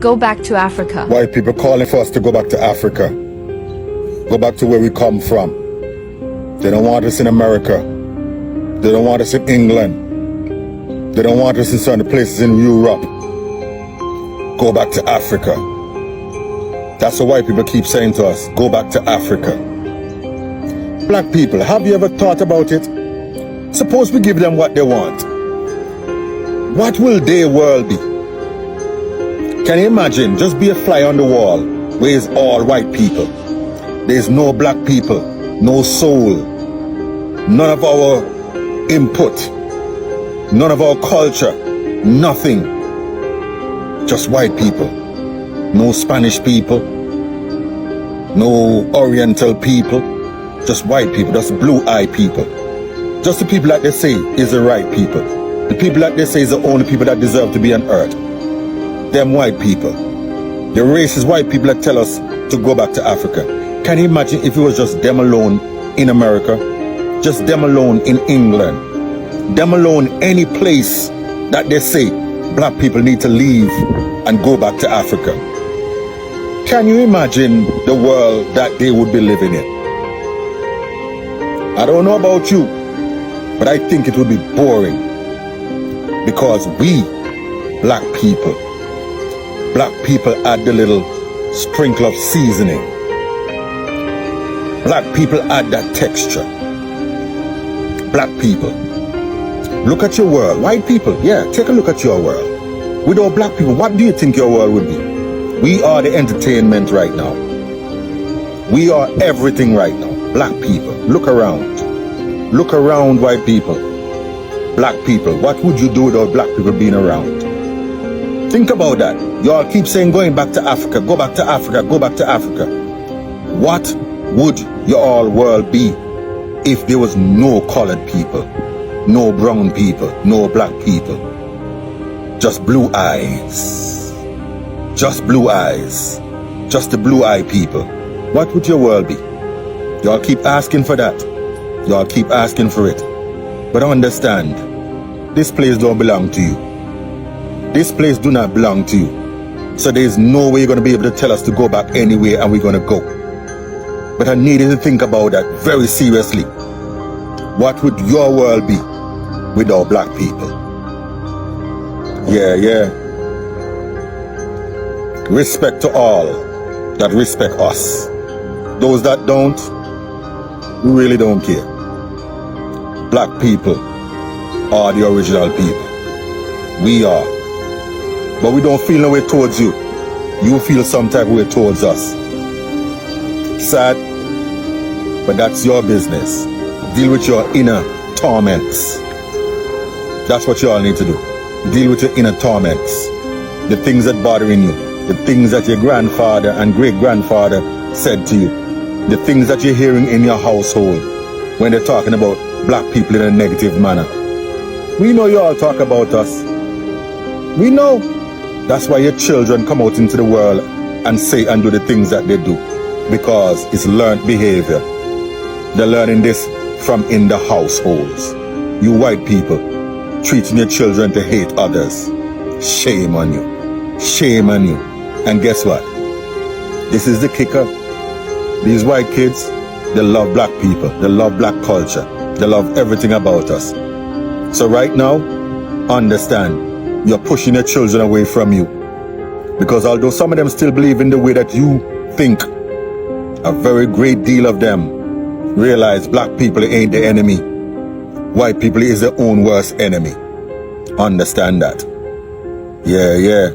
Go back to Africa. White people calling for us to go back to Africa. Go back to where we come from. They don't want us in America. They don't want us in England. They don't want us in certain places in Europe. Go back to Africa. That's what white people keep saying to us. Go back to Africa. Black people, have you ever thought about it? Suppose we give them what they want. What will their world be? Can you imagine? Just be a fly on the wall where it's all white people. There's no black people, no soul, none of our input, none of our culture, nothing. Just white people. No Spanish people, no Oriental people, just white people, just blue-eyed people. Just the people that they say is the right people. The people that they say is the only people that deserve to be on earth. Them white people. The racist white people that tell us to go back to Africa. Can you imagine if it was just them alone in America? Just them alone in England? Them alone any place that they say black people need to leave and go back to Africa? Can you imagine the world that they would be living in? I don't know about you, but I think it would be boring. Because we, black people add the little sprinkle of seasoning. Black people add that texture. Black people. Look at your world. White people, yeah, take a look at your world. Without black people, what do you think your world would be? We are the entertainment right now. We are everything right now. Black people, look around. Look around, white people. Black people, what would you do without black people being around? Think about that. Y'all keep saying going back to Africa, go back to Africa, go back to Africa. What would your world be if there was no colored people, no brown people, no black people? Just blue eyes. Just blue eyes. Just the blue-eyed people. What would your world be? Y'all keep asking for that. Y'all keep asking for it. But understand, this place don't belong to you. This place do not belong to you. So there's no way you're going to be able to tell us to go back anywhere and we're going to go. But I need you to think about that very seriously. What would your world be without black people? Yeah. Respect to all that respect us. Those that don't, we really don't care. Black people are the original people. We are. But we don't feel no way towards you. You feel some type of way towards us. Sad, but that's your business. Deal with your inner torments. That's what you all need to do. Deal with your inner torments. The things that bothering you. The things that your grandfather and great-grandfather said to you. The things that you're hearing in your household when they're talking about black people in a negative manner. We know you all talk about us. We know. That's why your children come out into the world and say and do the things that they do. Because it's learned behavior. They're learning this from in the households. You white people treating your children to hate others. Shame on you. Shame on you. And guess what? This is the kicker. These white kids, they love black people. They love black culture. They love everything about us. So right now, understand, you're pushing your children away from you. Because although some of them still believe in the way that you think, a very great deal of them realize black people ain't the enemy. White people is their own worst enemy. Understand that. Yeah.